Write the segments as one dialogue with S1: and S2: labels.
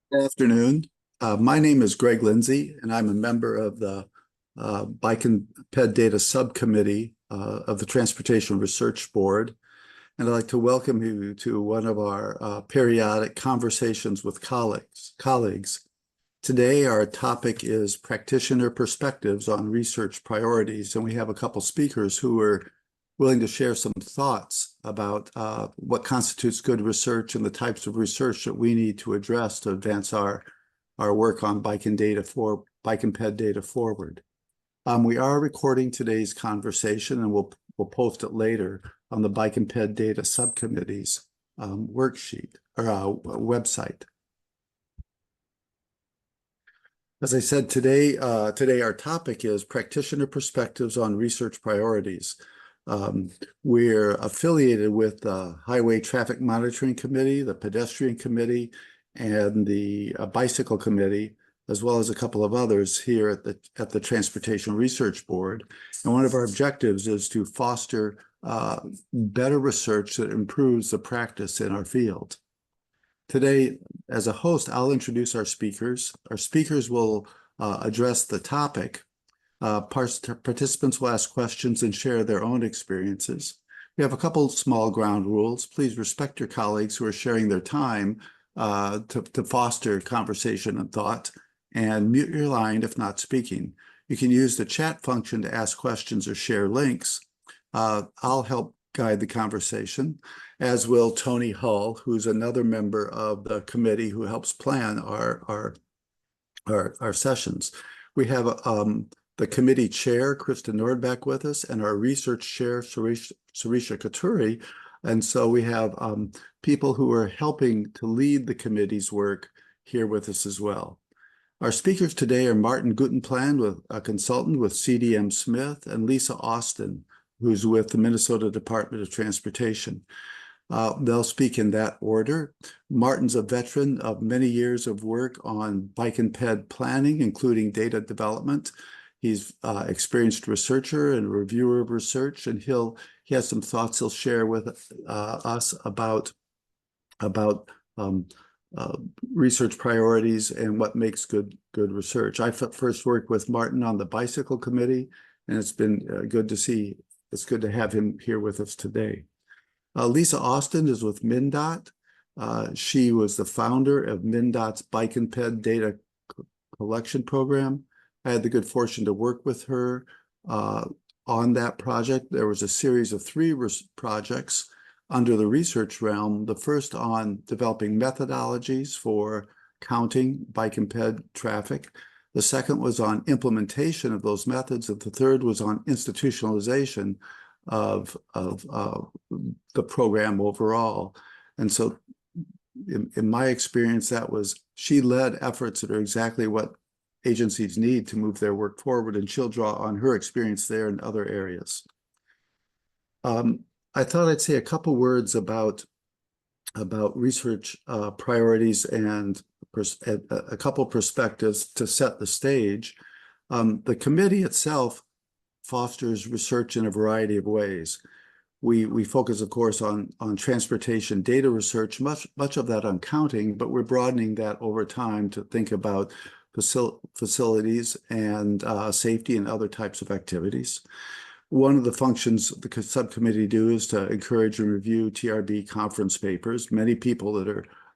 S1: Good afternoon. My name is Greg Lindsey, and I'm a member of the Bike and Ped Data Subcommittee of the Transportation Research Board. And I'd like to welcome you to one of our periodic conversations with colleagues. Today, our topic is practitioner perspectives on research priorities, and we have a couple speakers who are willing to share some thoughts about what constitutes good research and the types of research that we need to address to advance our work on bike and ped data forward. We are recording today's conversation, and we'll post it later on the Bike and Ped Data Subcommittee's worksheet or website. As I said, today our topic is practitioner perspectives on research priorities. We're affiliated with the Highway Traffic Monitoring Committee, the Pedestrian Committee, and the Bicycle Committee, as well as a couple of others here at the Transportation Research Board. And one of our objectives is to foster better research that improves the practice in our field. Today, as a host, I'll introduce our speakers. Our speakers will address the topic. Participants will ask questions and share their own experiences. We have a couple small ground rules. Please respect your colleagues who are sharing their time to foster conversation and thought, and mute your line if not speaking. You can use the chat function to ask questions or share links. I'll help guide the conversation, as will Tony Hull, who's another member of the committee who helps plan our sessions. We have the committee chair, Krista Nordbeck, with us, and our research chair, Surisha Katuri. And so we have people who are helping to lead the committee's work here with us as well. Our speakers today are Martin Guttenplan, a consultant with CDM Smith, and Lisa Austin, who's with the Minnesota Department of Transportation. They'll speak in that order. Martin's a veteran of many years of work on bike and ped planning, including data development. He's experienced researcher and reviewer of research, and he has some thoughts he'll share with us about research priorities and what makes good research. I first worked with Martin on the Bicycle Committee, and it's been good to see. It's good to have him here with us today. Lisa Austin is with MnDOT. She was the founder of MnDOT's Bike and Ped Data Collection Program. I had the good fortune to work with her on that project. There was a series of 3 projects under the research realm, the first on developing methodologies for counting bike and ped traffic. The second was on implementation of those methods, and the third was on institutionalization of the program overall. And so in my experience, she led efforts that are exactly what agencies need to move their work forward, and she'll draw on her experience there in other areas. I thought I'd say a couple words about research priorities and a couple perspectives to set the stage. The committee itself fosters research in a variety of ways. We focus, of course, on transportation data research, much of that on counting, but we're broadening that over time to think about facilities and safety and other types of activities. One of the functions the subcommittee do is to encourage and review TRB conference papers. Many people that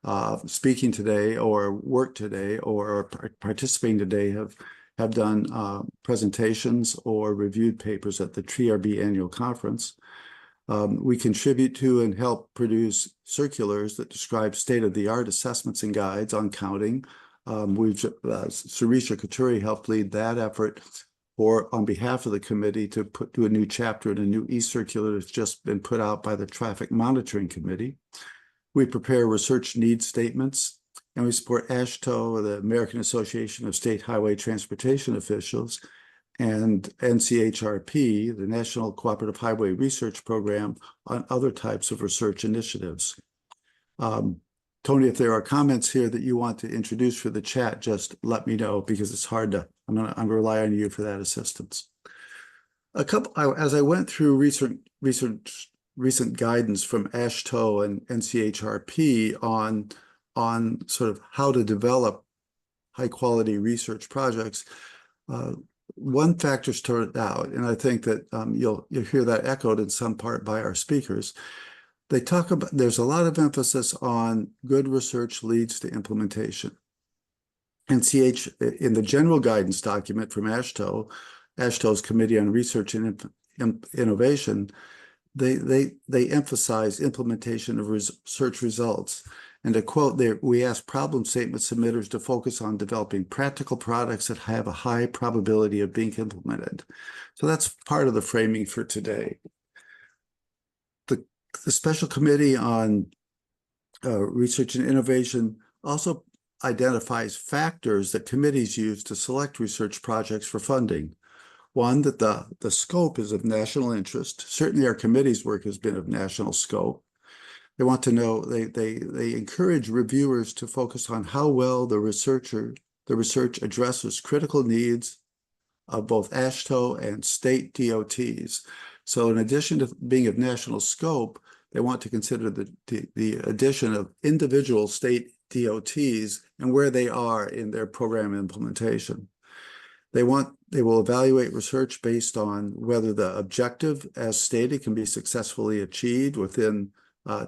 S1: are speaking today or work today or are participating today have done presentations or reviewed papers at the TRB annual conference. We contribute to and help produce circulars that describe state-of-the-art assessments and guides on counting. Surisha Katuri helped lead that effort on behalf of the committee to do a new chapter in a new e-circular that's just been put out by the Traffic Monitoring Committee. We prepare research needs statements, and we support AASHTO, the American Association of State Highway Transportation Officials, and NCHRP, the National Cooperative Highway Research Program, on other types of research initiatives. Tony, if there are comments here that you want to introduce for the chat, just let me know, because it's hard to, I'm going to rely on you for that assistance. As I went through recent guidance from AASHTO and NCHRP on on sort of how to develop high quality research projects, one factor stood out, and I think that you'll hear that echoed in some part by our speakers. They talk about, there's a lot of emphasis on good research leads to implementation. NCH, in the general guidance document from AASHTO's Committee on Research and Innovation, they emphasize implementation of research results. And to quote there, we ask problem statement submitters to focus on developing practical products that have a high probability of being implemented. So that's part of the framing for today. The Special Committee on Research and Innovation also identifies factors that committees use to select research projects for funding. One, that the scope is of national interest. Certainly our committee's work has been of national scope. They want to know, they encourage reviewers to focus on how well the research addresses critical needs of both AASHTO and state DOTs. So in addition to being of national scope, they want to consider the addition of individual state DOTs and where they are in their program implementation. They will evaluate research based on whether the objective as stated can be successfully achieved within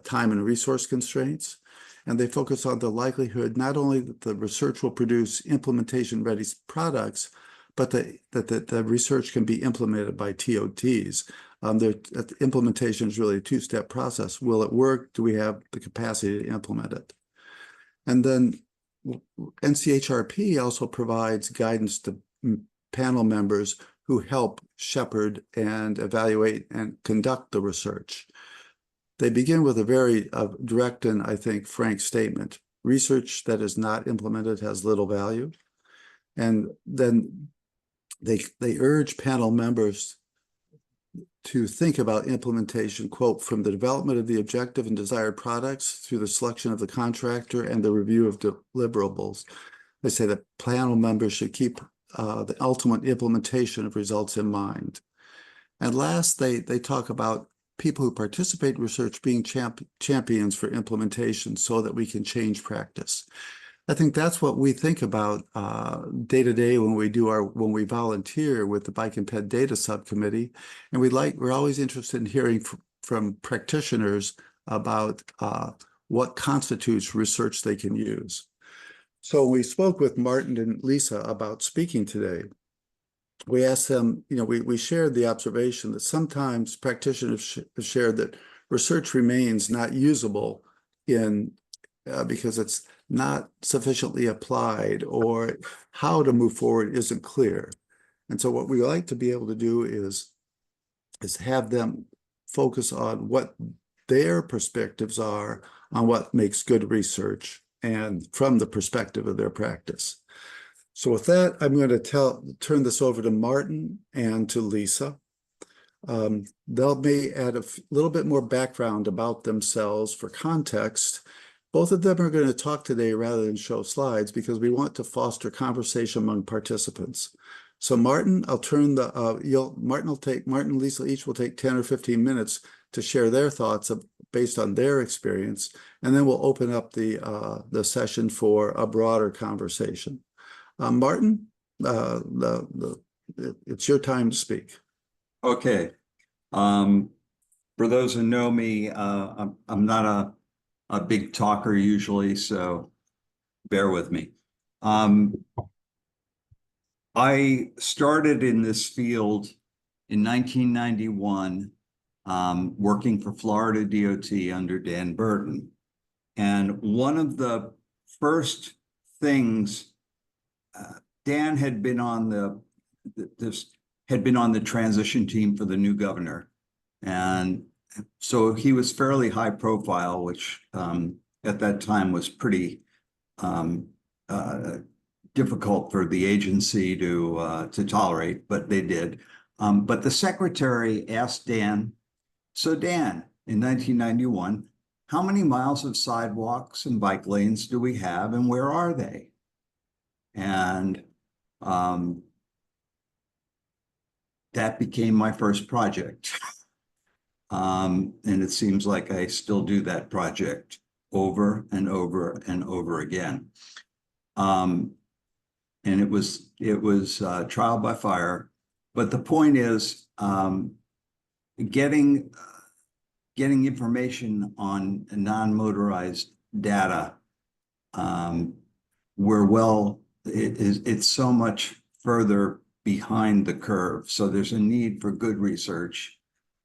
S1: time and resource constraints. And they focus on the likelihood not only that the research will produce implementation-ready products, but that the research can be implemented by TOTs. The implementation is really a two-step process. Will it work? Do we have the capacity to implement it? And then NCHRP also provides guidance to panel members who help shepherd and evaluate and conduct the research. They begin with a very direct and, I think, frank statement. Research that is not implemented has little value. And then they urge panel members to think about implementation, quote, from the development of the objective and desired products through the selection of the contractor and the review of deliverables. They say that panel members should keep the ultimate implementation of results in mind. And last, they talk about people who participate in research being champions for implementation so that we can change practice. I think that's what we think about day to day when we volunteer with the Bike and Ped Data Subcommittee, and we're always interested in hearing from practitioners about what constitutes research they can use. So we spoke with Martin and Lisa about speaking today. We asked them, we shared the observation that sometimes practitioners have shared that research remains not usable because it's not sufficiently applied, or how to move forward isn't clear. And so what we like to be able to do is have them focus on what their perspectives are on what makes good research and from the perspective of their practice. So with that, I'm going to turn this over to Martin and to Lisa. They'll may add a little bit more background about themselves for context. Both of them are going to talk today rather than show slides because we want to foster conversation among participants. So Martin, I'll turn Martin and Lisa each will take 10 or 15 minutes to share their thoughts based on their experience, and then we'll open up the session for a broader conversation. Martin, it's your time to speak.
S2: Okay. For those who know me, I'm not a big talker usually, so bear with me. I started in this field in 1991, working for Florida DOT under Dan Burton. And one of the first things, Dan had been on the transition team for the new governor. And so he was fairly high profile, which at that time was pretty difficult for the agency to tolerate, but they did. But the secretary asked Dan, so Dan, in 1991, how many miles of sidewalks and bike lanes do we have and where are they? And that became my first project. And it seems like I still do that project over and over and over again. And it was trial by fire. But the point is, getting information on non-motorized data, it's so much further behind the curve. So there's a need for good research,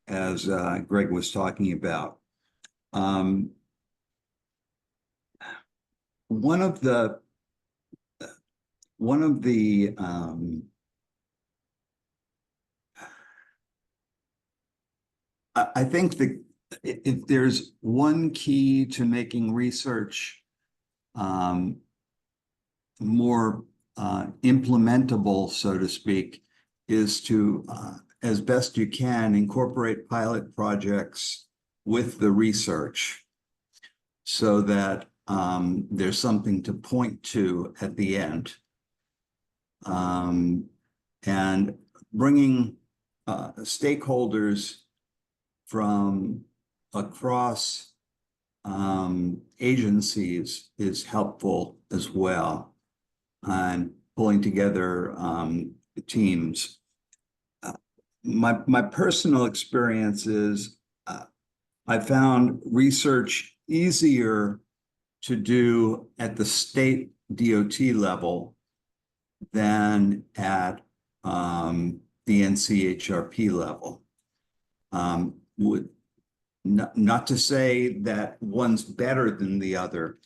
S2: as Greg was talking about. One of the I think that if there's one key to making research more implementable, so to speak, is to, as best you can, incorporate pilot projects with the research so that there's something to point to at the end. And bringing stakeholders from across agencies is helpful as well, and pulling together teams. My personal experience is I found research easier to do at the state DOT level than at the NCHRP level. Not to say that one's better than the other,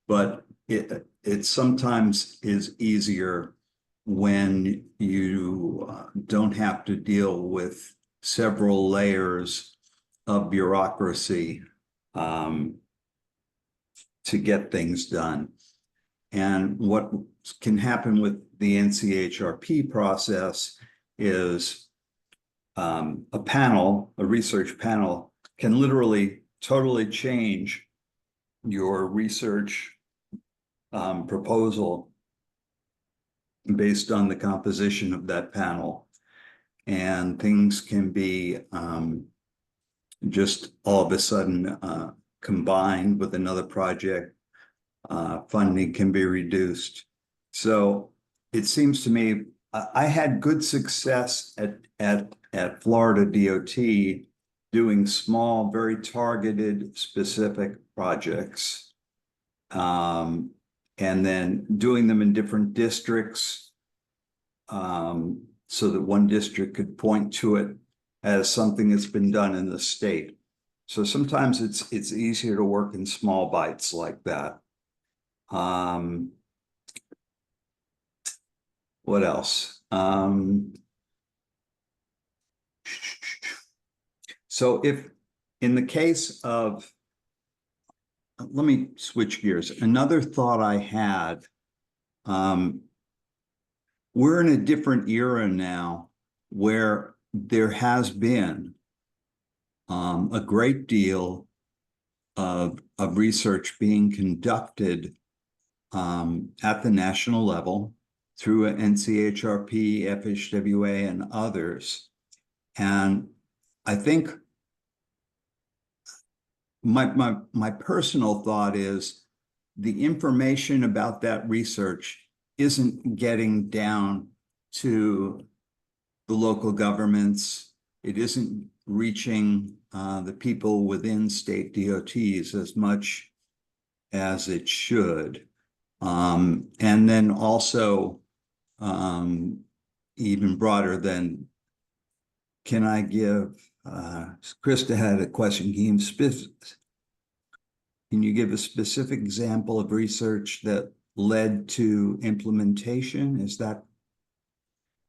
S2: but it sometimes is easier when you don't have to deal with several layers of bureaucracy to get things done. And what can happen with the NCHRP process is a research panel can literally totally change your research proposal based on the composition of that panel. And things can be just all of a sudden combined with another project. Funding can be reduced. So it seems to me I had good success at Florida DOT doing small, very targeted, specific projects, and then doing them in different districts, so that one district could point to it as something that's been done in the state. So sometimes it's easier to work in small bites like that. What else? So if in the case of, let me switch gears. Another thought I had, we're in a different era now where there has been a great deal of research being conducted at the national level through NCHRP, FHWA, and others. And I think my personal thought is the information about that research isn't getting down to the local governments. It isn't reaching the people within state DOTs as much as it should. And then also, even broader than, can I give, Krista had a question, can you give a specific example of research that led to implementation? Is that?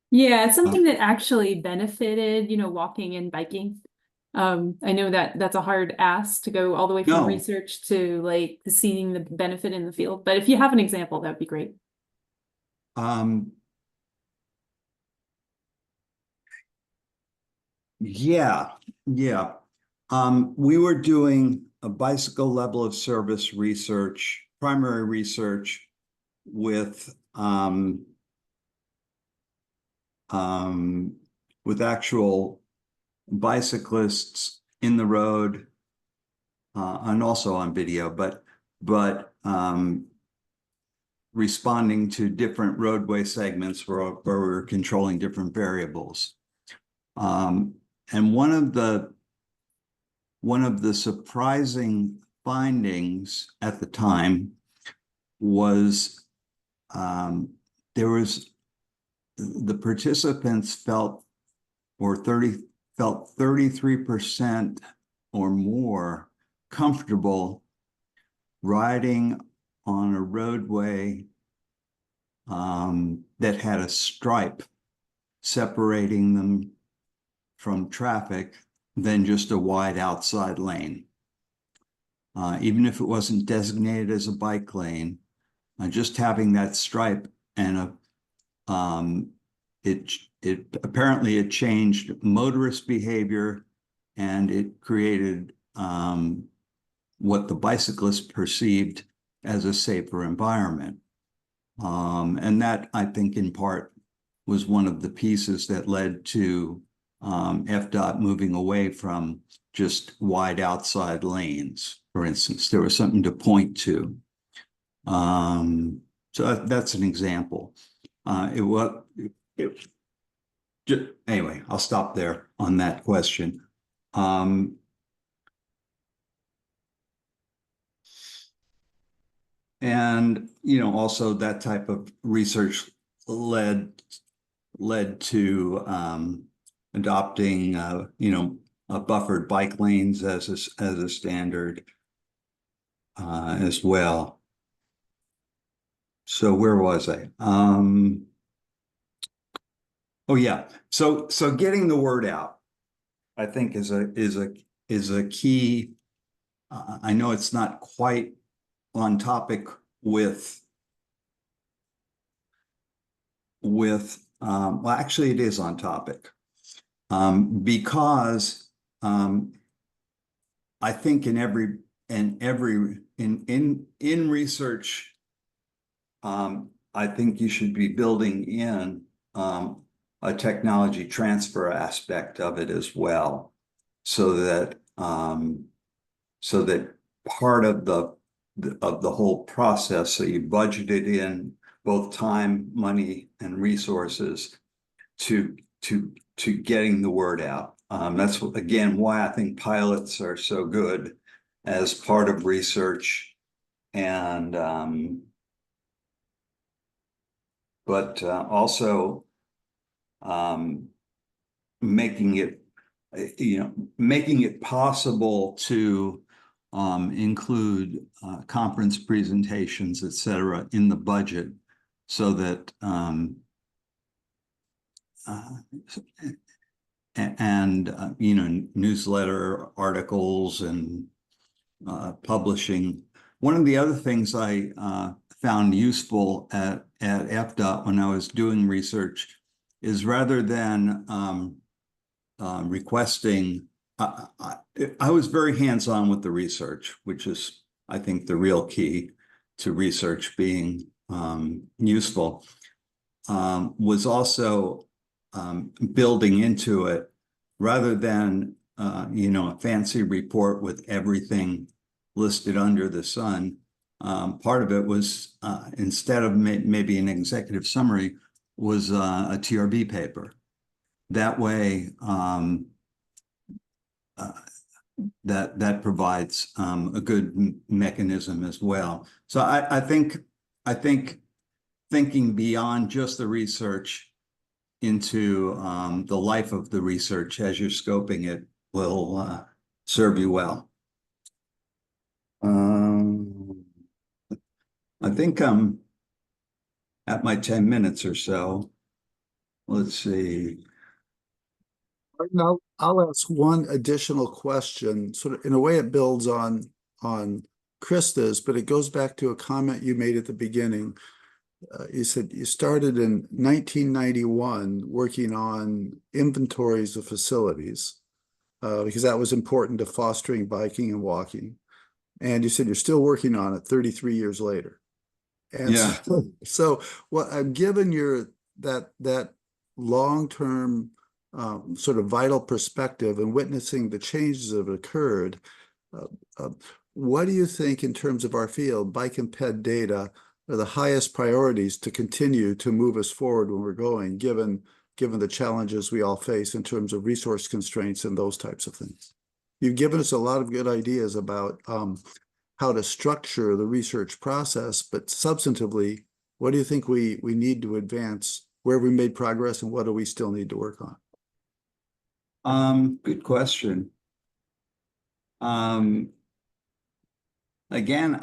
S3: Yeah, it's something that actually benefited, walking and biking. I know that that's a hard ask to go all the way from research to like seeing the benefit in the field, but if you have an example, that'd be great.
S2: Yeah. We were doing a bicycle level of service research, primary research with actual bicyclists in the road, and also on video, but but responding to different roadway segments where we're controlling different variables. And one of the surprising findings at the time was the participants felt 33% or more comfortable riding on a roadway that had a stripe separating them from traffic than just a wide outside lane. Even if it wasn't designated as a bike lane, just having that stripe and apparently it changed motorist behavior, and it created what the bicyclists perceived as a safer environment. And that, I think, in part was one of the pieces that led to FDOT moving away from just wide outside lanes, for instance. There was something to point to. So that's an example. Anyway, I'll stop there on that question. And, also that type of research led to adopting, buffered bike lanes as a standard as well. So where was I? Oh yeah. So getting the word out, I think, is a key. I know it's not quite on topic with well, actually it is on topic, because I think in research, I think you should be building in a technology transfer aspect of it as well, so that part of the whole process, so you budgeted in both time, money, and resources to getting the word out. That's again why I think pilots are so good as part of research, and but also making it possible to include conference presentations, et cetera, in the budget, so that newsletter articles and publishing. One of the other things I found useful at FDOT when I was doing research is, rather than requesting, I was very hands-on with the research, which is, I think, the real key to research being useful, was also building into it, rather than a fancy report with everything listed under the sun. Part of it was, instead of maybe an executive summary, was a TRB paper. That way, that provides a good mechanism as well. So I think thinking beyond just the research into the life of the research as you're scoping it will serve you well. I think I'm at my 10 minutes or so. Let's see.
S1: Now, I'll ask one additional question. Sort of, in a way, it builds on Krista's, but it goes back to a comment you made at the beginning. You said you started in 1991 working on inventories of facilities, because that was important to fostering biking and walking. And you said you're still working on it 33 years later. And
S2: yeah.
S1: So what I'm given that long-term sort of vital perspective and witnessing the changes that have occurred, what do you think in terms of our field, bike and ped data are the highest priorities to continue to move us forward when we're going, given the challenges we all face in terms of resource constraints and those types of things? You've given us a lot of good ideas about how to structure the research process, but substantively, what do you think we need to advance? Where have we made progress, and what do we still need to work on?
S2: Good question. Again,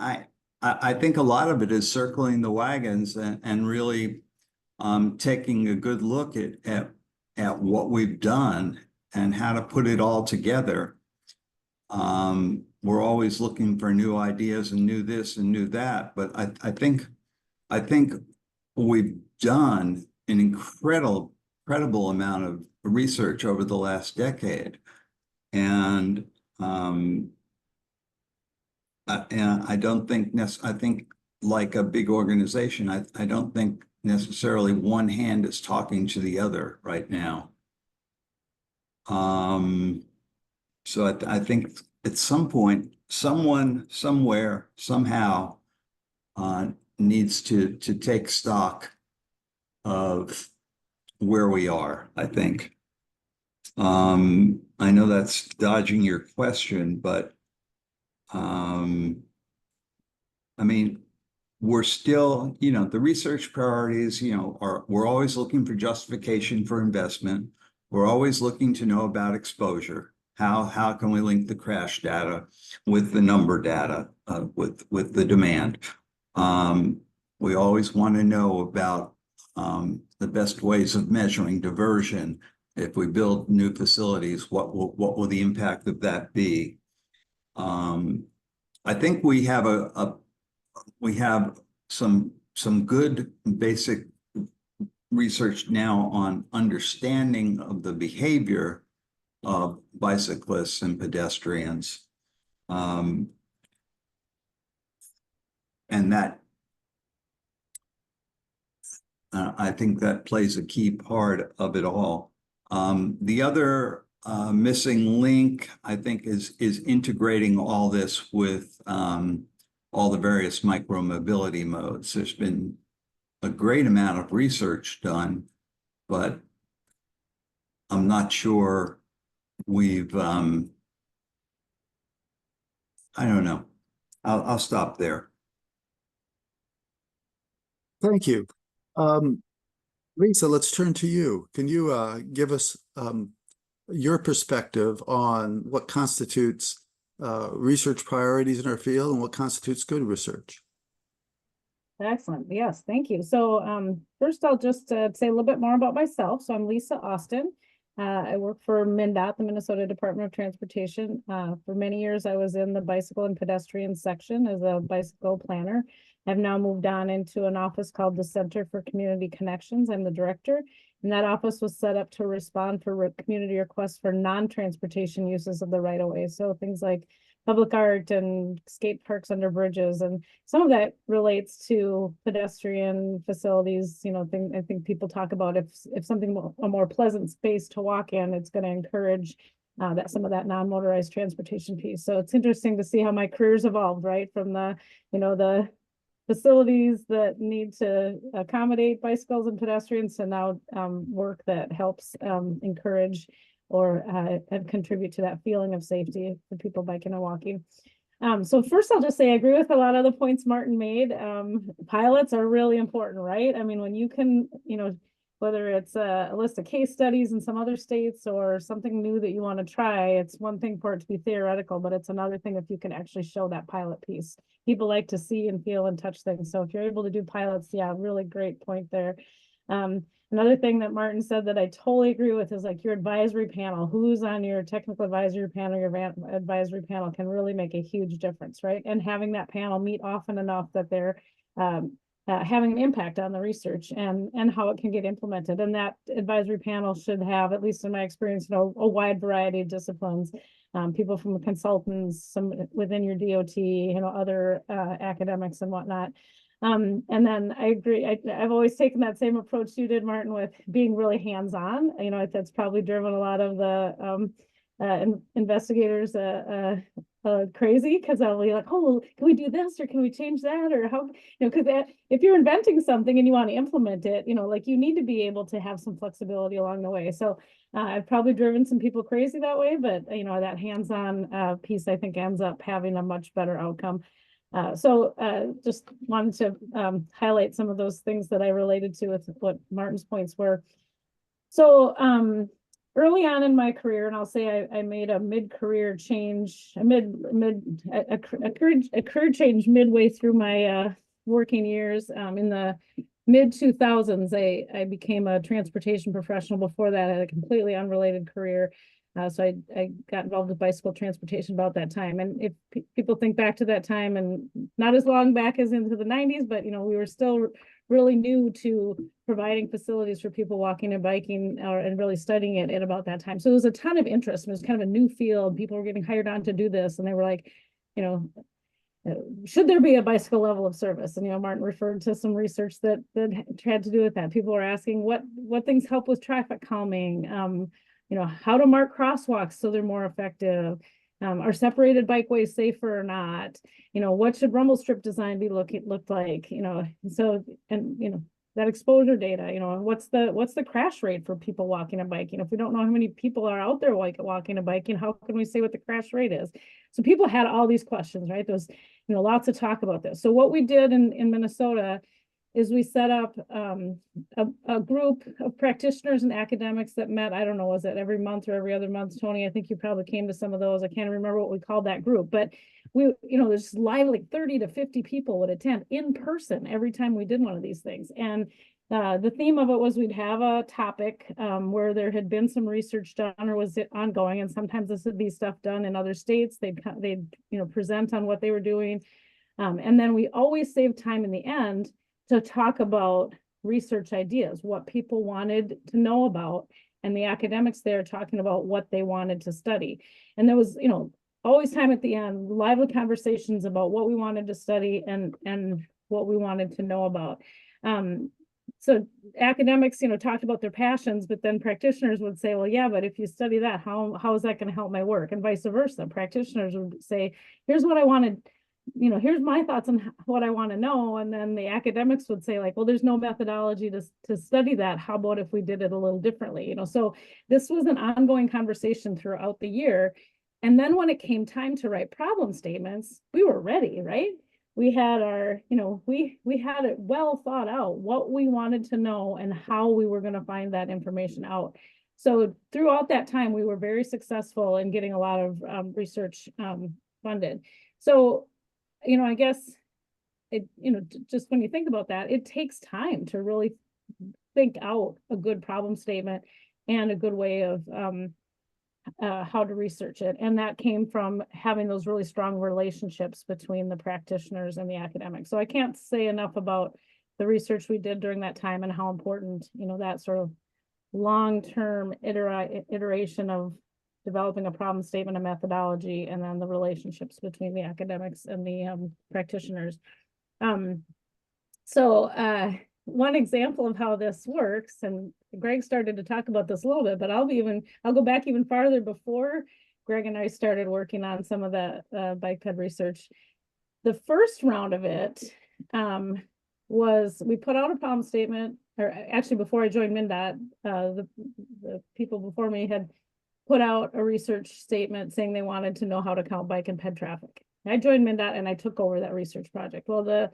S2: I think a lot of it is circling the wagons and really taking a good look at what we've done and how to put it all together. We're always looking for new ideas and new this and new that, but I think we've done an incredible amount of research over the last decade, and I don't think I think like a big organization, I don't think necessarily one hand is talking to the other right now. So I think at some point, someone, somewhere, somehow needs to take stock of where we are, I think. I know that's dodging your question, but I mean, we're still, the research priorities, we're always looking for justification for investment. We're always looking to know about exposure. How can we link the crash data with the number data, with the demand? We always want to know about the best ways of measuring diversion. If we build new facilities, what will the impact of that be? I think we have we have some good basic research now on understanding of the behavior of bicyclists and pedestrians, and that I think that plays a key part of it all. The other missing link, I think, is integrating all this with all the various micromobility modes. There's been a great amount of research done, but I'm not sure we've, I don't know. I'll stop there.
S1: Thank you. Lisa, let's turn to you. Can you give us your perspective on what constitutes research priorities in our field and what constitutes good research?
S4: Excellent. Yes, thank you. So first, I'll just say a little bit more about myself. So I'm Lisa Austin. I work for MnDOT, the Minnesota Department of Transportation. For many years, I was in the bicycle and pedestrian section as a bicycle planner. I've now moved on into an office called the Center for Community Connections. I'm the director, and that office was set up to respond for community requests for non-transportation uses of the right-of-way. So things like public art and skate parks under bridges, and some of that relates to pedestrian facilities. I think people talk about if something a more pleasant space to walk in, it's going to encourage that some of that non-motorized transportation piece. So it's interesting to see how my career's evolved, right, from the the facilities that need to accommodate bicycles and pedestrians to now work that helps encourage or contribute to that feeling of safety for people biking and walking. So first, I'll just say I agree with a lot of the points Martin made. Pilots are really important, right? I mean, when you can, whether it's a list of case studies in some other states or something new that you want to try, it's one thing for it to be theoretical, but it's another thing if you can actually show that pilot piece. People like to see and feel and touch things. So if you're able to do pilots, yeah, really great point there. Another thing that Martin said that I totally agree with is like your advisory panel. Who's on your technical advisory panel, your advisory panel can really make a huge difference, right? And having that panel meet often enough that they're having an impact on the research and how it can get implemented. And that advisory panel should have, at least in my experience, a wide variety of disciplines. People from consultants, some within your DOT, other academics and whatnot. And then I agree. I've always taken that same approach you did, Martin, with being really hands-on. That's probably driven a lot of the investigators crazy, because I'll be like, oh, well, can we do this or can we change that, or how, because if you're inventing something and you want to implement it, like you need to be able to have some flexibility along the way. So I've probably driven some people crazy that way, but that hands-on piece I think ends up having a much better outcome. So just wanted to highlight some of those things that I related to with what Martin's points were. So early on in my career, and I'll say I made a mid-career change, a career change midway through my working years. In the mid 2000s, I became a transportation professional. Before that, I had a completely unrelated career. So I got involved with bicycle transportation about that time. And if people think back to that time, and not as long back as into the 90s, but we were still really new to providing facilities for people walking and biking, and really studying it at about that time. So there was a ton of interest. It was kind of a new field. People were getting hired on to do this, and they were like, should there be a bicycle level of service? And Martin referred to some research that had to do with that. People were asking what things help with traffic calming. How to mark crosswalks so they're more effective. Are separated bikeways safer or not? What should rumble strip design be looked like? So, and that exposure data, what's the crash rate for people walking and biking? If we don't know how many people are out there walking and biking, how can we say what the crash rate is? So people had all these questions, right? There's lots of talk about this. So what we did in Minnesota is we set up a group of practitioners and academics that met, I don't know, was it every month or every other month? Tony, I think you probably came to some of those. I can't remember what we called that group, but we, there's live, like 30 to 50 people would attend in person every time we did one of these things. And the theme of it was we'd have a topic where there had been some research done or was it ongoing. And sometimes this would be stuff done in other states. They'd present on what they were doing. And then we always save time in the end to talk about research ideas, what people wanted to know about, and the academics there talking about what they wanted to study. And there was, always time at the end, lively conversations about what we wanted to study and what we wanted to know about. So academics, talked about their passions, but then practitioners would say, well, yeah, but if you study that, how is that going to help my work? And vice versa. Practitioners would say, here's what I wanted. Here's my thoughts on what I want to know. And then the academics would say like, well, there's no methodology to study that. How about if we did it a little differently? So this was an ongoing conversation throughout the year. And then when it came time to write problem statements, we were ready, right? We had our, we had it well thought out, what we wanted to know and how we were going to find that information out. So throughout that time, we were very successful in getting a lot of research funded. So I guess it, just when you think about that, it takes time to really think out a good problem statement and a good way of how to research it. And that came from having those really strong relationships between the practitioners and the academics. So I can't say enough about the research we did during that time and how important, that sort of long-term iteration of developing a problem statement, a methodology, and then the relationships between the academics and the practitioners. So one example of how this works, and Greg started to talk about this a little bit, but I'll go back even farther before Greg and I started working on some of the bike ped research. The first round of it was we put out a problem statement, or actually before I joined MnDOT, the people before me had put out a research statement saying they wanted to know how to count bike and ped traffic. I joined MnDOT and I took over that research project. Well, the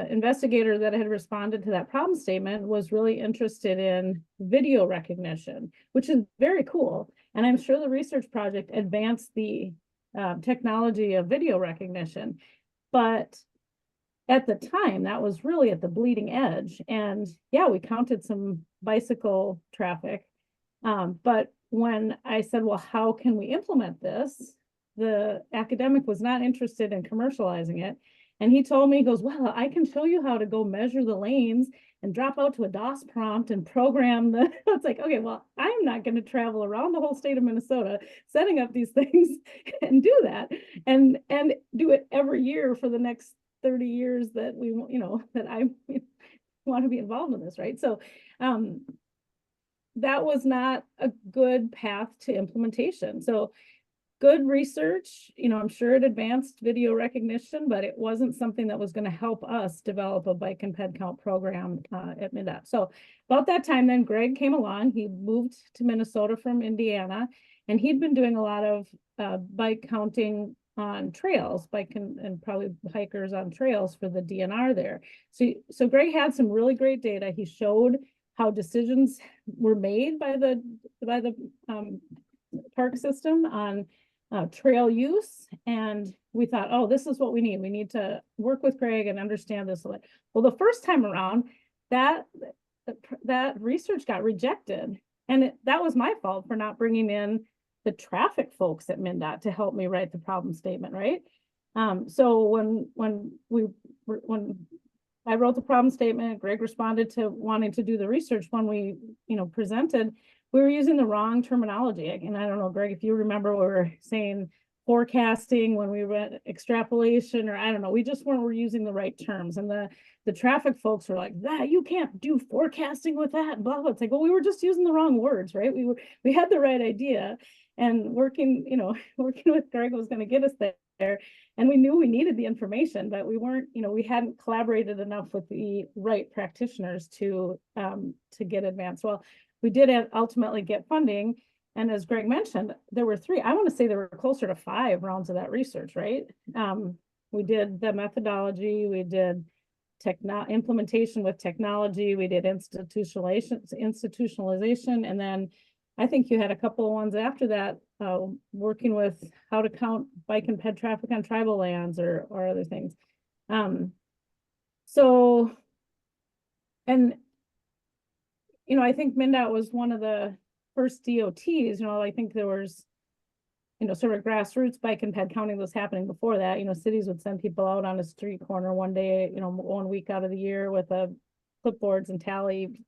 S4: investigator that had responded to that problem statement was really interested in video recognition, which is very cool. And I'm sure the research project advanced the technology of video recognition. But at the time, that was really at the bleeding edge. And yeah, we counted some bicycle traffic. But when I said, well, how can we implement this? The academic was not interested in commercializing it. And he told me, he goes, well, I can show you how to go measure the lanes and drop out to a DOS prompt and program the, it's like, okay, well, I'm not going to travel around the whole state of Minnesota setting up these things and do that and do it every year for the next 30 years that we, that I want to be involved in this, right? So, that was not a good path to implementation. So good research. I'm sure it advanced video recognition, but it wasn't something that was going to help us develop a bike and ped count program at MnDOT. So about that time, then Greg came along. He moved to Minnesota from Indiana, and he'd been doing a lot of bike counting on trails, bike and probably hikers on trails for the DNR there. So Greg had some really great data. He showed how decisions were made by the park system on trail use. And we thought, oh, this is what we need. We need to work with Greg and understand this. Well, the first time around, that research got rejected. And that was my fault for not bringing in the traffic folks at MnDOT to help me write the problem statement, right? So when I wrote the problem statement, Greg responded to wanting to do the research when we, presented, we were using the wrong terminology. And I don't know, Greg, if you remember, we were saying forecasting when we read extrapolation, or I don't know, we just weren't using the right terms. And the traffic folks were like, that you can't do forecasting with that, blah, blah. It's like, well, we were just using the wrong words, right? We had the right idea, and working with Greg was going to get us there. And we knew we needed the information, but we weren't, we hadn't collaborated enough with the right practitioners to get advanced. Well, we did ultimately get funding. And as Greg mentioned, there were 3, I want to say there were closer to 5 rounds of that research, right? We did the methodology, we did implementation with technology, we did institutionalization, and then I think you had a couple of ones after that, working with how to count bike and ped traffic on tribal lands or other things. I think MnDOT was one of the first DOTs. I think there was, sort of grassroots bike and ped counting was happening before that. Cities would send people out on a street corner one day, 1 week out of the year with clipboards and tally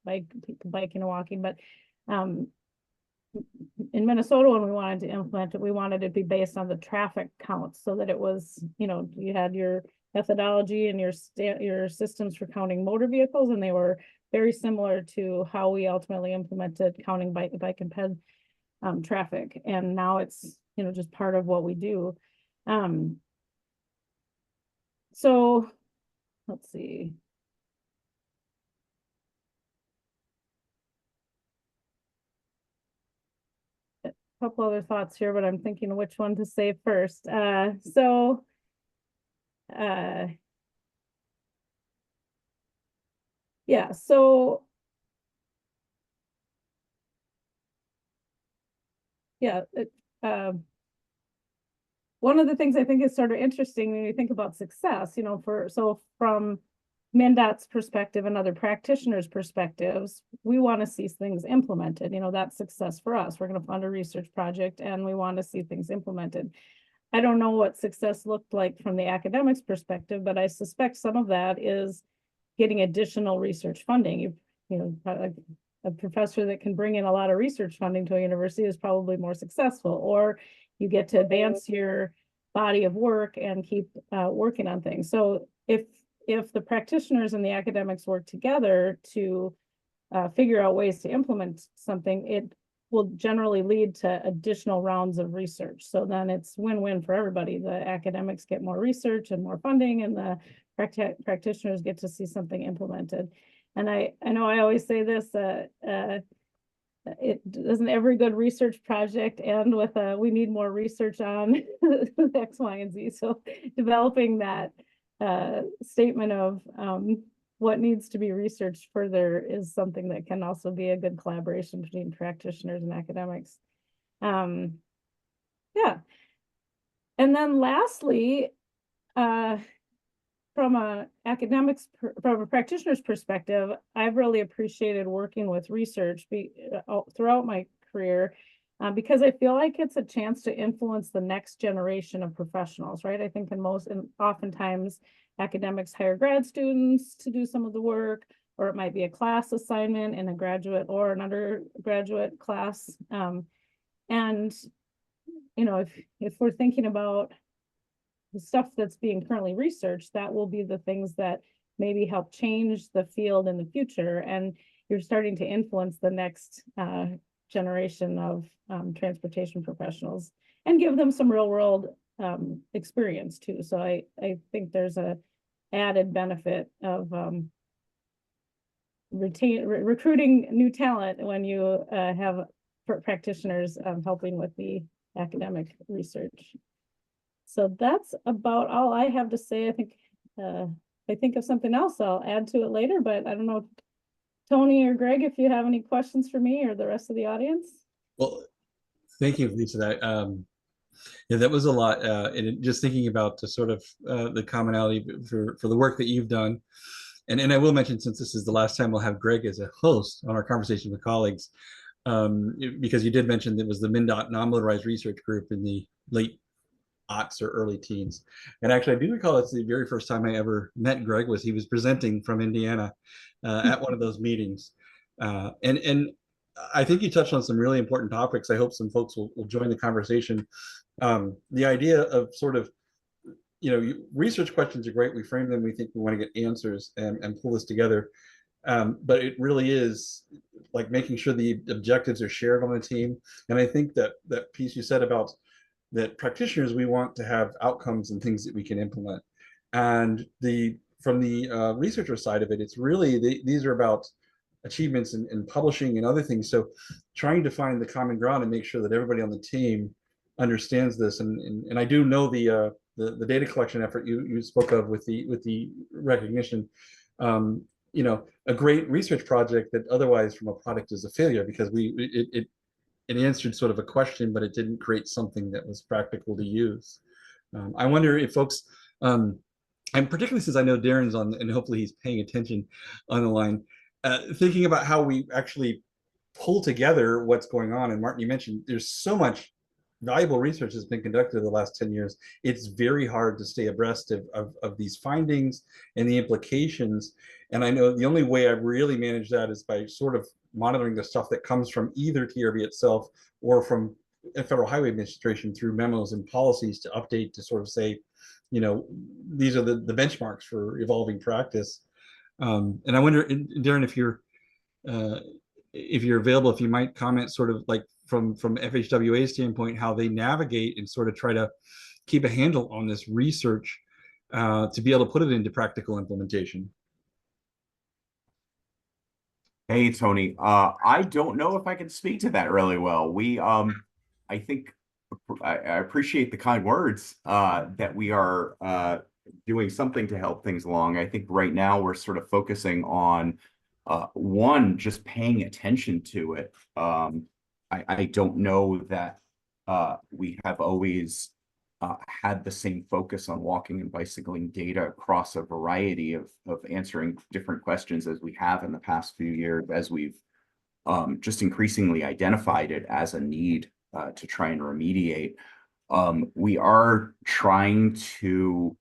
S4: people biking and walking. But in Minnesota, when we wanted to implement it, we wanted it to be based on the traffic counts, so that it was, you had your methodology and your systems for counting motor vehicles, and they were very similar to how we ultimately implemented counting bike and ped traffic. And now it's, just part of what we do. So let's see. A couple other thoughts here, but I'm thinking which one to say first. One of the things I think is sort of interesting when you think about success, from MnDOT's perspective and other practitioners' perspectives, we want to see things implemented. That's success for us. We're going to fund a research project and we want to see things implemented. I don't know what success looked like from the academics perspective, but I suspect some of that is getting additional research funding. A professor that can bring in a lot of research funding to a university is probably more successful, or you get to advance your body of work and keep working on things. So if the practitioners and the academics work together to figure out ways to implement something, it will generally lead to additional rounds of research. So then it's win-win for everybody. The academics get more research and more funding, and the practitioners get to see something implemented. And I know I always say this, it doesn't every good research project end with we need more research on X, Y, and Z. So developing that statement of what needs to be researched further is something that can also be a good collaboration between practitioners and academics. And then lastly, from a practitioner's perspective, I've really appreciated working with research throughout my career because I feel like it's a chance to influence the next generation of professionals, right? I think oftentimes academics hire grad students to do some of the work, or it might be a class assignment in a graduate or an undergraduate class. If we're thinking about the stuff that's being currently researched, that will be the things that maybe help change the field in the future. And you're starting to influence the next generation of transportation professionals. and give them some real world experience too. So I think there's a added benefit of recruiting new talent when you have practitioners helping with the academic research. So that's about all I have to say. I think if I think of something else, I'll add to it later, but I don't know, Tony or Greg, if you have any questions for me or the rest of the audience.
S5: Well, thank you, Lisa. Yeah, that was a lot. And just thinking about the sort of the commonality for the work that you've done. And I will mention, since this is the last time we'll have Greg as a host on our conversation with colleagues, because you did mention that it was the MnDOT non-motorized research group in the late aughts or early teens. And actually, I do recall it's the very first time I ever met Greg was he was presenting from Indiana at one of those meetings. And I think you touched on some really important topics. I hope some folks will join the conversation. The idea of sort of, research questions are great. We frame them, we think we want to get answers and pull this together. But it really is like making sure the objectives are shared on the team. And I think that piece you said about that practitioners, we want to have outcomes and things that we can implement. And from the researcher side of it, it's really, these are about achievements in publishing and other things. So trying to find the common ground and make sure that everybody on the team understands this. And I do know the data collection effort you spoke of with the recognition. A great research project that otherwise from a product is a failure because it answered sort of a question, but it didn't create something that was practical to use. I wonder if folks, and particularly since I know Darren's on, and hopefully he's paying attention on the line, thinking about how we actually pull together what's going on. And Martin, you mentioned there's so much valuable research has been conducted in the last 10 years. It's very hard to stay abreast of these findings and the implications. And I know the only way I've really managed that is by sort of monitoring the stuff that comes from either TRB itself or from the Federal Highway Administration through memos and policies to update to sort of say, these are the benchmarks for evolving practice. And I wonder, Darren, if you're available, if you might comment sort of like from FHWA's standpoint, how they navigate and sort of try to keep a handle on this research to be able to put it into practical implementation.
S6: Hey, Tony. I don't know if I can speak to that really well. I think I appreciate the kind words that we are doing something to help things along. I think right now we're sort of focusing on one, just paying attention to it. I don't know that we have always had the same focus on walking and bicycling data across a variety of answering different questions as we have in the past few years, as we've just increasingly identified it as a need to try and remediate. We are trying to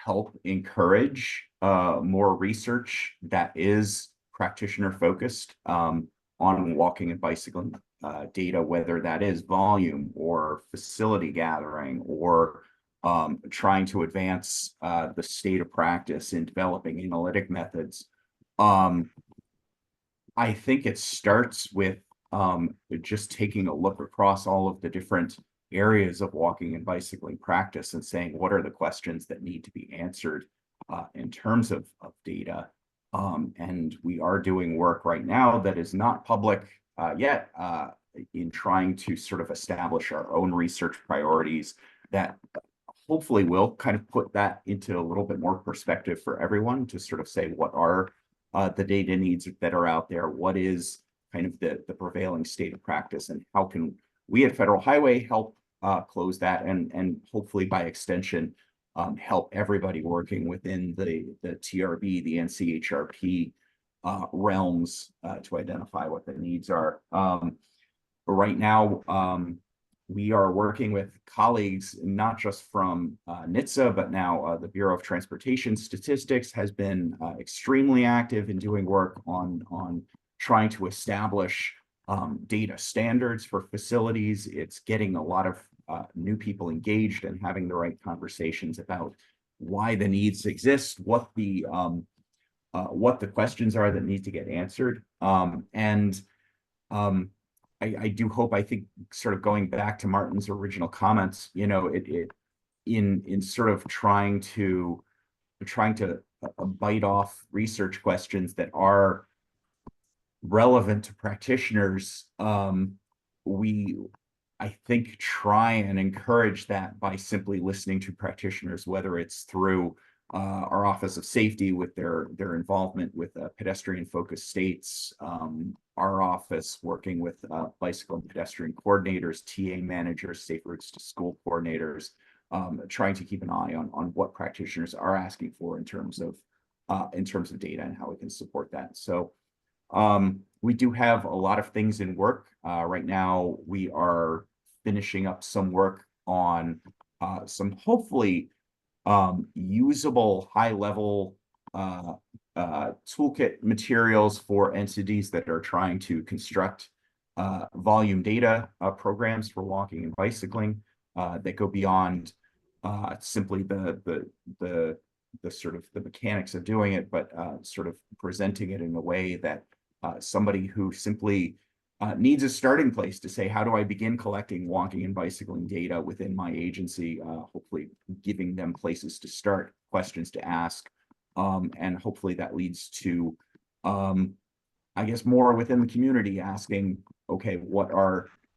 S6: help encourage more research that is practitioner focused on walking and bicycling data, whether that is volume or facility gathering or trying to advance the state of practice in developing analytic methods. I think it starts with just taking a look across all of the different areas of walking and bicycling practice and saying, what are the questions that need to be answered in terms of data? And we are doing work right now that is not public yet in trying to sort of establish our own research priorities that hopefully will kind of put that into a little bit more perspective for everyone to sort of say, what are the data needs that are out there? What is kind of the prevailing state of practice, and how can we at Federal Highway help close that, and hopefully by extension help everybody working within the TRB, the NCHRP realms to identify what the needs are. Right now, we are working with colleagues, not just from NHTSA, but now the Bureau of Transportation Statistics has been extremely active in doing work on trying to establish data standards for facilities. It's getting a lot of new people engaged and having the right conversations about why the needs exist, what the questions are that need to get answered. I do hope, I think sort of going back to Martin's original comments, you know, in sort of trying to bite off research questions that are relevant to practitioners, we, I think, try and encourage that by simply listening to practitioners, whether it's through our Office of Safety with their involvement with pedestrian-focused states, our office working with bicycle and pedestrian coordinators, TA managers, safe routes to school coordinators, trying to keep an eye on what practitioners are asking for in terms of data and how we can support that. So we do have a lot of things in work. Right now, we are finishing up some work on some hopefully usable high-level toolkit materials for entities that are trying to construct volume data programs for walking and bicycling that go beyond simply the sort of the mechanics of doing it, but sort of presenting it in a way that somebody who simply needs a starting place to say, how do I begin collecting walking and bicycling data within my agency, hopefully giving them places to start, questions to ask, and hopefully that leads to, I guess, more within the community asking, okay,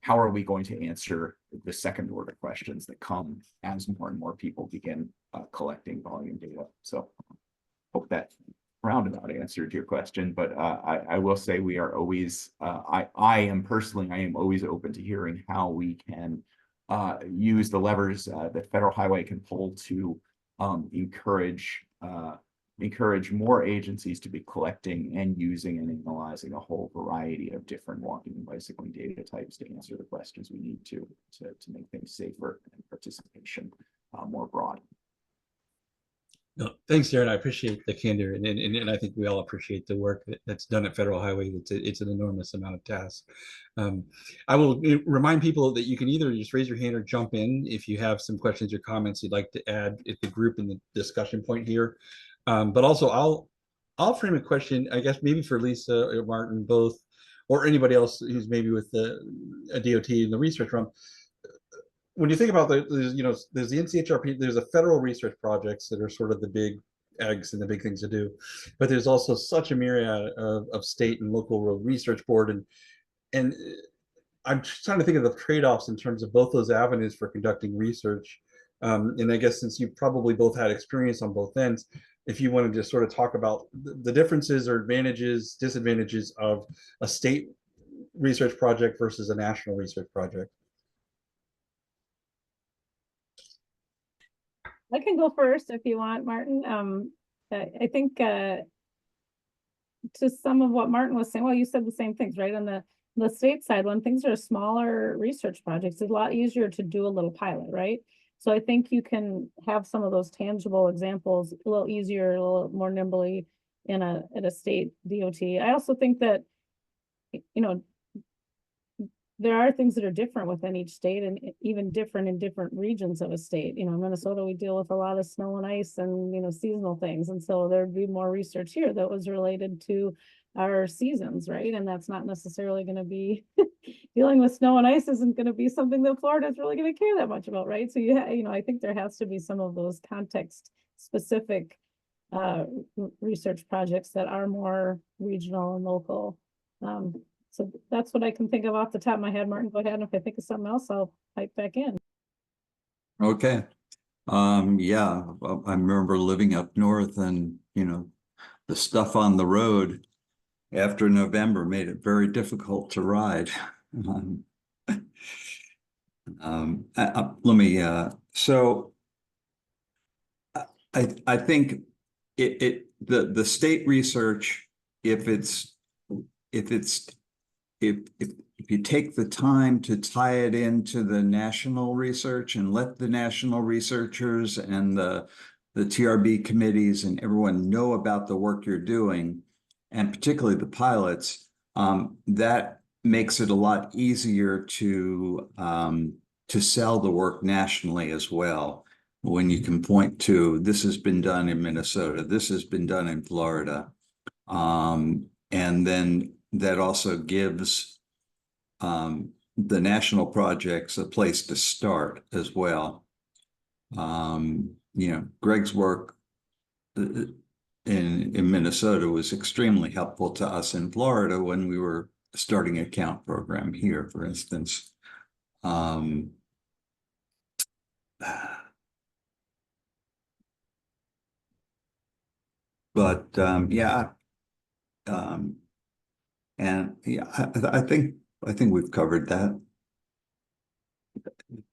S6: how are we going to answer the second order questions that come as more and more people begin collecting volume data? So hope that roundabout answered your question, but I will say we are always, I am always open to hearing how we can use the levers that Federal Highway can pull to encourage more agencies to be collecting and using and analyzing a whole variety of different walking and bicycling data types to answer the questions we need to make things safer and participation more broad.
S5: No, thanks, Darren. I appreciate the candor, and I think we all appreciate the work that's done at Federal Highway. It's an enormous amount of tasks. I will remind people that you can either just raise your hand or jump in if you have some questions or comments you'd like to add at the group in the discussion point here. But also, I'll frame a question, I guess, maybe for Lisa or Martin both, or anybody else who's maybe with a DOT in the research realm. When you think about there's the NCHRP, there's a federal research projects that are sort of the big eggs and the big things to do, but there's also such a myriad of state and local road research board, and I'm just trying to think of the trade-offs in terms of both those avenues for conducting research. And I guess since you probably both had experience on both ends, if you wanted to sort of talk about the differences or advantages, disadvantages of a state research project versus a national research project.
S4: I can go first if you want, Martin. I think to some of what Martin was saying, well, you said the same things, right? On the state side, when things are smaller research projects, it's a lot easier to do a little pilot, right? So I think you can have some of those tangible examples a little easier, a little more nimbly in a state DOT. I also think that, there are things that are different within each state and even different in different regions of a state. In Minnesota, we deal with a lot of snow and ice and, seasonal things. And so there'd be more research here that was related to our seasons, right? And that's not necessarily going to be dealing with snow and ice isn't going to be something that Florida is really going to care that much about, right? So, I think there has to be some of those context specific research projects that are more regional and local. So that's what I can think of off the top of my head. Martin, go ahead. And if I think of something else, I'll pipe back in.
S2: Okay. Yeah, well, I remember living up north and, the stuff on the road after November made it very difficult to ride. So I think the state research, if you take the time to tie it into the national research and let the national researchers and the TRB committees and everyone know about the work you're doing, and particularly the pilots, that makes it a lot easier to sell the work nationally as well. When you can point to, this has been done in Minnesota, this has been done in Florida, and then that also gives the national project's a place to start as well. Greg's work in Minnesota was extremely helpful to us in Florida when we were starting a count program here, for instance. I think we've covered that.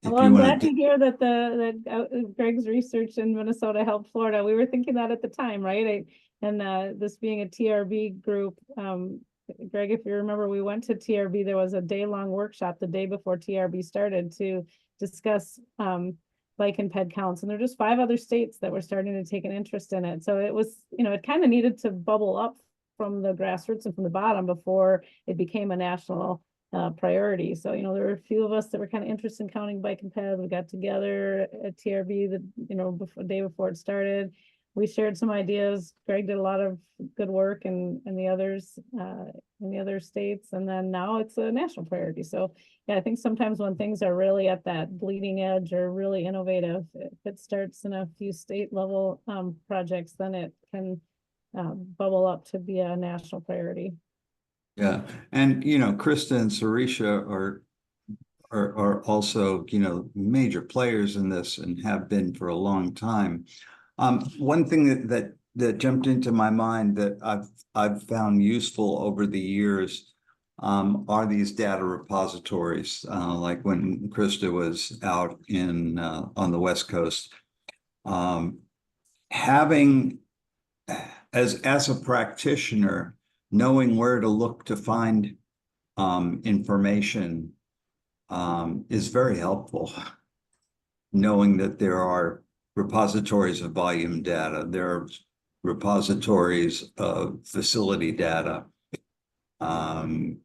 S2: If
S4: Well,
S2: you
S4: I'm
S2: want
S4: glad to hear that Greg's research in Minnesota helped Florida. We were thinking that at the time, right? This being a TRB group, Greg, if you remember, we went to TRB. There was a day-long workshop the day before TRB started to discuss bike and ped counts, and there were just 5 other states that were starting to take an interest in it. So it was, it kind of needed to bubble up from the grassroots and from the bottom before it became a national priority. So, there were a few of us that were kind of interested in counting bike and ped. We got together at TRB the day before it started. We shared some ideas. Greg did a lot of good work and the others in the other states. And then now it's a national priority. So yeah, I think sometimes when things are really at that bleeding edge or really innovative, if it starts in a few state level projects, then it can bubble up to be a national priority.
S2: Yeah, and Krista and Sarisha are also major players in this and have been for a long time. One thing that jumped into my mind that I've found useful over the years are these data repositories, like when Krista was out on the West Coast. Having as a practitioner, knowing where to look to find information is very helpful. Knowing that there are repositories of volume data, there are repositories of facility data. Again,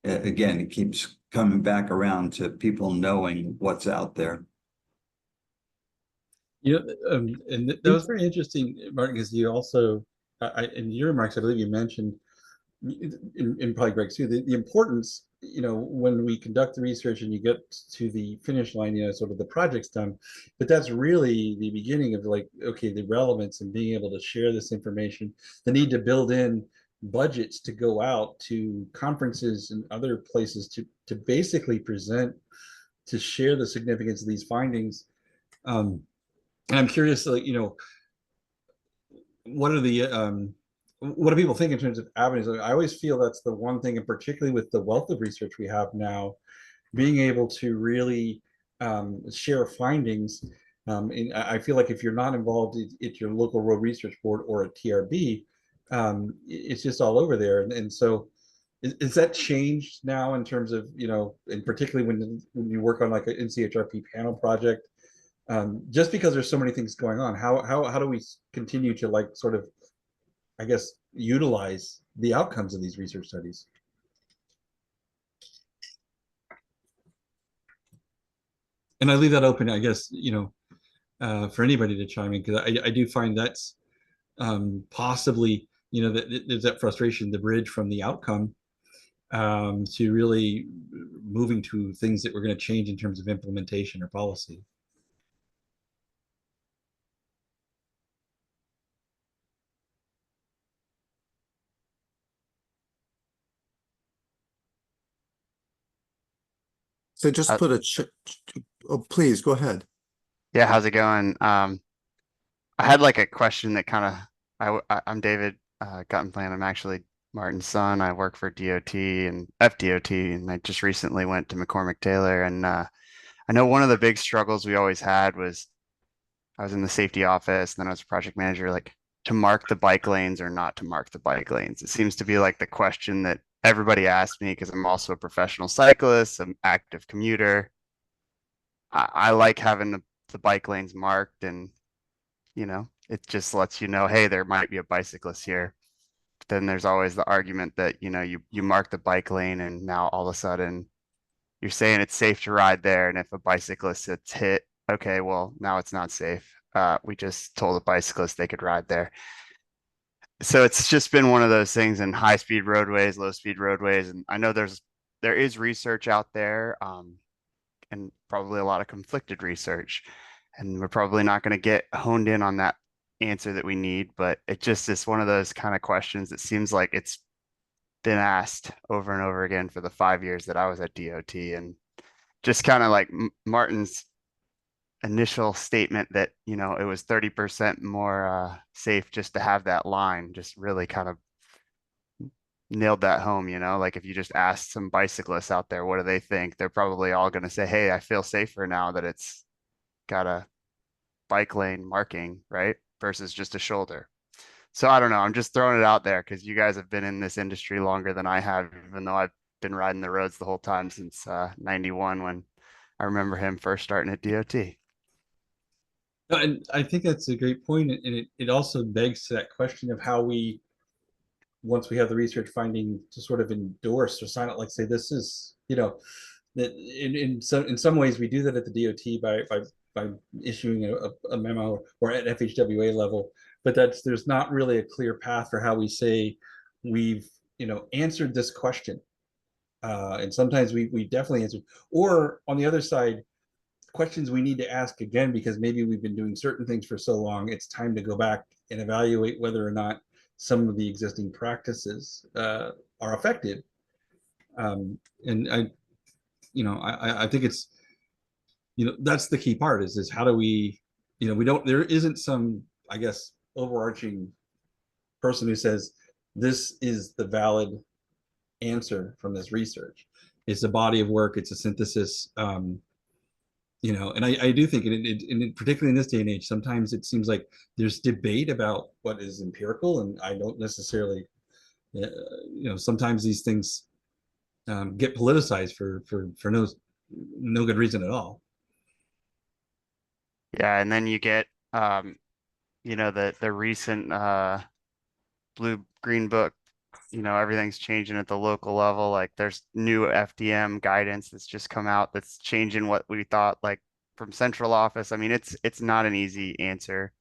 S2: it keeps coming back around to people knowing what's out there.
S5: And that was very interesting, Martin, because you also, in your remarks, I believe you mentioned, in probably Greg too, the importance, when we conduct the research and you get to the finish line, sort of the project's done, but that's really the beginning of the relevance and being able to share this information, the need to build in budgets to go out to conferences and other places to basically present, to share the significance of these findings. And I'm curious, what do people think in terms of avenues? I always feel that's the one thing, and particularly with the wealth of research we have now, being able to really share findings. And I feel like if you're not involved at your local road research board or at TRB, it's just all over there. And so is that changed now in terms of, and particularly when you work on like an NCHRP panel project, just because there's so many things going on, how do we continue to sort of, I guess, utilize the outcomes of these research studies? And I leave that open, I guess, for anybody to chime in, because I do find that's possibly, that there's that frustration, the bridge from the outcome to really moving to things that we're going to change in terms of implementation or policy.
S1: So just put oh, please go ahead.
S7: Yeah, how's it going? I had a question that kind of, I'm David Guttenplan. I'm actually Martin's son. I work for DOT and FDOT, and I just recently went to McCormick Taylor. And I know one of the big struggles we always had was I was in the safety office, and then I was a project manager, to mark the bike lanes or not to mark the bike lanes. It seems to be the question that everybody asks me, because I'm also a professional cyclist, I'm active commuter. I like having the bike lanes marked, and it just lets you know, hey, there might be a bicyclist here. But then there's always the argument that you mark the bike lane, and now all of a sudden you're saying it's safe to ride there, and if a bicyclist gets hit, okay, well, now it's not safe. We just told a bicyclist they could ride there. So it's just been one of those things in high speed roadways, low speed roadways, and I know there's there is research out there, and probably a lot of conflicted research, and we're probably not going to get honed in on that answer that we need, but it just is one of those kind of questions that seems like it's been asked over and over again for the 5 years that I was at DOT, and just kind of like Martin's initial statement that, you know, it was 30% more safe just to have that line, just really kind of nailed that home. You know, like if you just ask some bicyclists out there, what do they think? They're probably all going to say, hey, I feel safer now that it's got a bike lane marking, right? Versus just a shoulder. So I don't know. I'm just throwing it out there because you guys have been in this industry longer than I have, even though I've been riding the roads the whole time since 91 when I remember him first starting at DOT.
S5: No, and I think that's a great point, and it also begs to that question of how we, once we have the research finding, to sort of endorse or sign it, like say this is, you know, that in some ways we do that at the DOT by issuing a memo or at FHWA level, but there's not really a clear path for how we say we've, you know, answered this question, and sometimes we definitely answered, or on the other side, questions we need to ask again because maybe we've been doing certain things for so long, it's time to go back and evaluate whether or not some of the existing practices are effective. And I, you know, I think it's, you know, that's the key part is how do we, you know, there isn't some, I guess, overarching person who says this is the valid answer from this research. It's a body of work, it's a synthesis. You know, and I do think, and particularly in this day and age, sometimes it seems like there's debate about what is empirical, and I don't necessarily, you know, sometimes these things get politicized for no good reason at all.
S7: Yeah, and then you get, you know, the recent blue green book. You know, everything's changing at the local level. Like there's new FDM guidance that's just come out that's changing what we thought like from central office. I mean, it's not an easy answer.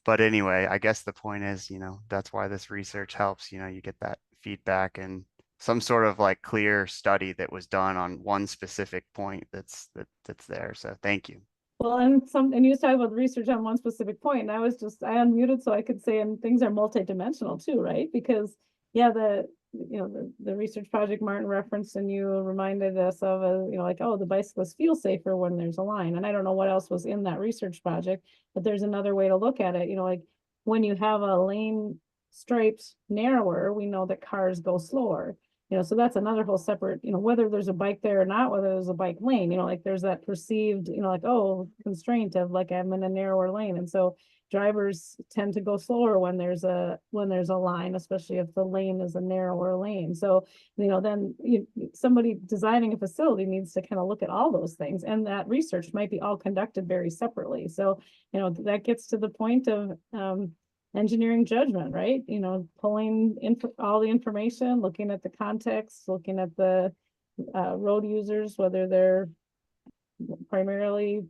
S7: But anyway, I guess the point is, you know, that's why this research helps. You know, you get that feedback and some sort of like clear study that was done on one specific point that's there. So thank you.
S4: Well, and you talk about research on one specific point, and I unmuted so I could say, and things are multidimensional too, right? Because yeah, the research project Martin referenced and you reminded us of, you know, like, oh, the bicyclists feel safer when there's a line. And I don't know what else was in that research project, but there's another way to look at it. You know, like when you have a lane striped narrower, we know that cars go slower. You know, so that's another whole separate, you know, whether there's a bike there or not, whether there's a bike lane, you know, like there's that perceived, you know, like, oh, constraint of like I'm in a narrower lane. And so drivers tend to go slower when there's a line, especially if the lane is a narrower lane. So, you know, then somebody designing a facility needs to kind of look at all those things, and that research might be all conducted very separately. So, you know, that gets to the point of engineering judgment, right? You know, pulling all the information, looking at the context, looking at the road users, whether they're primarily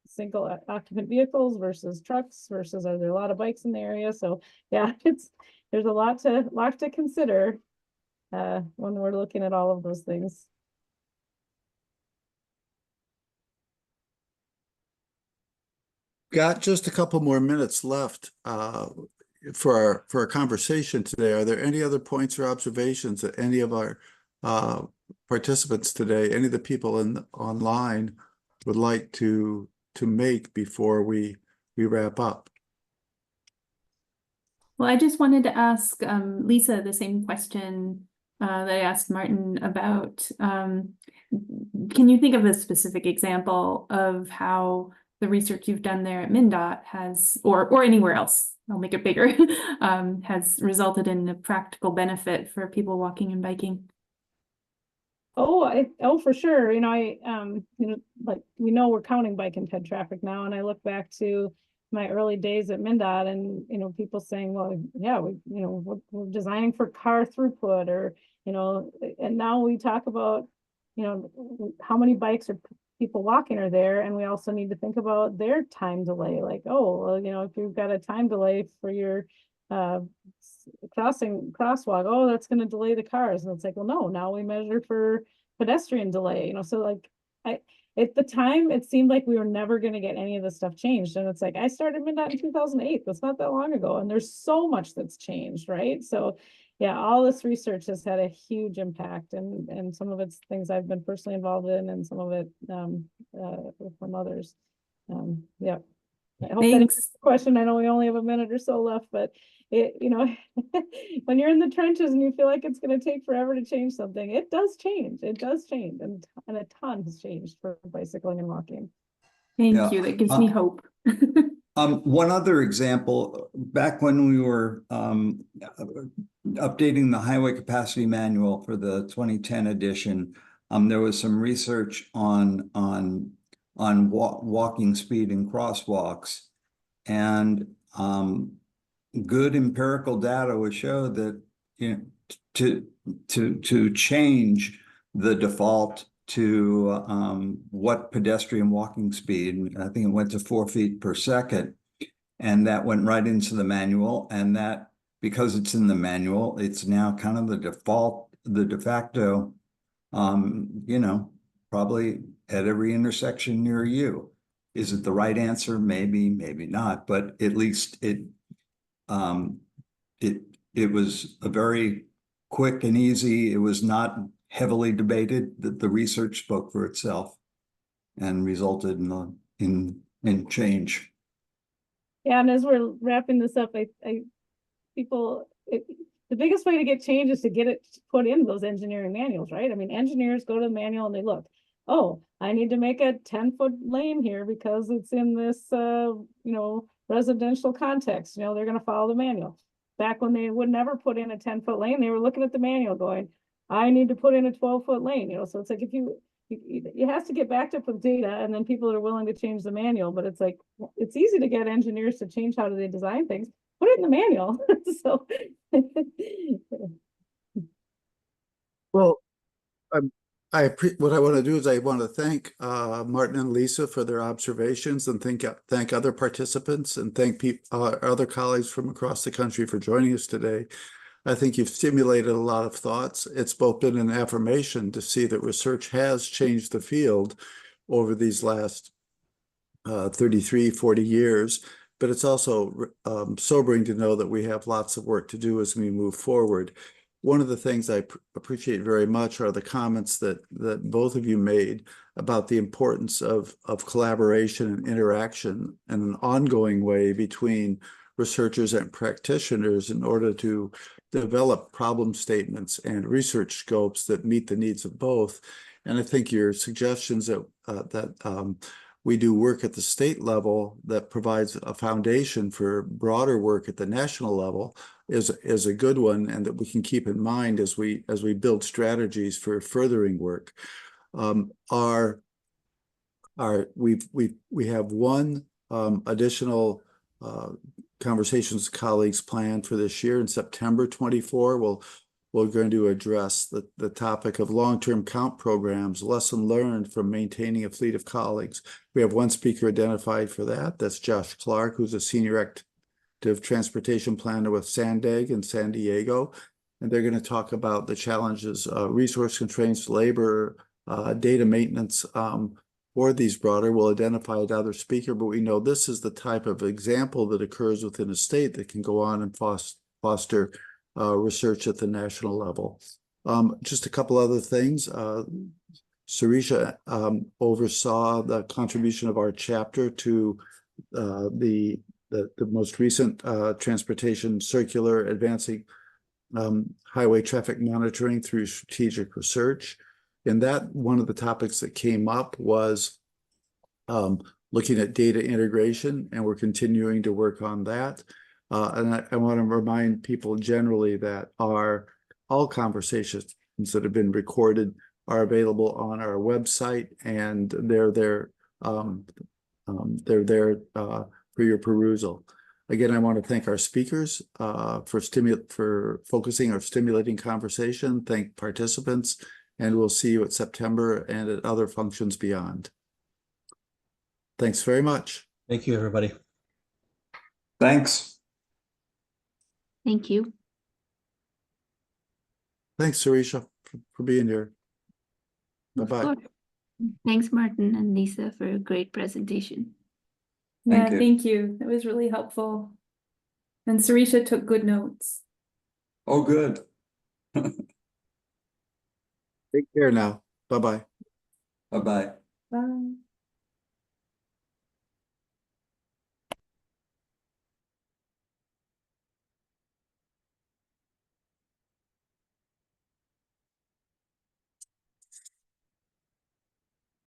S4: single occupant vehicles versus trucks versus are there a lot of bikes in the area. So yeah, there's a lot to consider when we're looking at all of those things.
S1: Got just a couple more minutes left for our conversation today. Are there any other points or observations that any of our participants today, any of the people online would like to make before we wrap up?
S3: Well, I just wanted to ask Lisa the same question that I asked Martin about. Can you think of a specific example of how the research you've done there at MnDOT has, or anywhere else, I'll make it bigger, has resulted in a practical benefit for people walking and biking?
S4: Oh, for sure. You know, you know, like we know we're counting bike and ped traffic now, and I look back to my early days at MnDOT, and you know, people saying, well, yeah, we're designing for car throughput, or you know, and now we talk about, you know, how many bikes are people walking are there, and we also need to think about their time delay. Like, oh, well, you know, if you've got a time delay for your crosswalk, oh, that's gonna delay the cars. And it's like, well, no, now we measure for pedestrian delay, you know, so like at the time, it seemed like we were never gonna get any of this stuff changed. And it's like, I started MnDOT in 2008. That's not that long ago. And there's so much that's changed, right? So yeah, all this research has had a huge impact, and some of it's things I've been personally involved in, and some of it from others. Yeah. I hope that
S3: Thanks.
S4: answers the question. I know we only have a minute or so left, but it, you know, when you're in the trenches and you feel like it's going to take forever to change something, it does change. It does change, and a ton has changed for bicycling and walking.
S3: Thank
S2: Yeah.
S3: you. That gives me hope.
S2: One other example, back when we were updating the highway capacity manual for the 2010 edition, there was some research on walking speed in crosswalks, and good empirical data would show that, you know, to change the default to what pedestrian walking speed, I think it went to 4 feet per second, and that went right into the manual. And that, because it's in the manual, it's now kind of the default, the de facto, you know, probably at every intersection near you. Is it the right answer? Maybe, maybe not, but at least it was a very quick and easy. It was not heavily debated. That the research spoke for itself and resulted in change.
S4: Yeah, and as we're wrapping this up, the biggest way to get change is to get it put in those engineering manuals, right? I mean, engineers go to the manual and they look, oh, I need to make a 10-foot lane here because it's in this, you know, residential context. You know, they're going to follow the manual. Back when they would never put in a 10-foot lane, they were looking at the manual going, I need to put in a 12-foot lane, you know? So it's like, if it has to get backed up with data, and then people are willing to change the manual, but it's like, it's easy to get engineers to change how do they design things. Put it in the manual. So
S1: Well, what I want to do is I want to thank Martin and Lisa for their observations, and thank other participants, and thank other colleagues from across the country for joining us today. I think you've stimulated a lot of thoughts. It's both been an affirmation to see that research has changed the field over these last 33, 40 years, but it's also sobering to know that we have lots of work to do as we move forward. One of the things I appreciate very much are the comments that both of you made about the importance of collaboration and interaction in an ongoing way between researchers and practitioners in order to develop problem statements and research scopes that meet the needs of both. And I think your suggestions that we do work at the state level that provides a foundation for broader work at the national level is a good one, and that we can keep in mind as we build strategies for furthering work. We have one additional conversations colleagues planned for this year in September 24. We're going to address the topic of long-term count programs, lesson learned from maintaining a fleet of colleagues. We have one speaker identified for that. That's Josh Clark, who's a senior active transportation planner with Sandag in San Diego. And they're going to talk about the challenges, resource constraints, labor, data maintenance for these broader. We'll identify another speaker, but we know this is the type of example that occurs within a state that can go on and foster research at the national level. Just a couple other things. Sarisha oversaw the contribution of our chapter to the most recent transportation circular advancing highway traffic monitoring through strategic research. And that one of the topics that came up was looking at data integration, and we're continuing to work on that. And I want to remind people generally that all conversations that have been recorded are available on our website, and they're there for your perusal. Again, I want to thank our speakers for focusing or stimulating conversation. Thank participants, and we'll see you at September and at other functions beyond. Thanks very much.
S5: Thank you, everybody.
S2: Thanks.
S8: Thank you.
S1: Thanks, Sarisha, for being here.
S8: Of
S1: Bye-bye.
S8: course. Thanks, Martin and Lisa, for a great presentation.
S3: Yeah,
S9: Thank you.
S3: thank you. That was really helpful. And Sarisha took good notes.
S9: Oh, good.
S1: Take care now. Bye-bye.
S9: Bye-bye.
S3: Bye.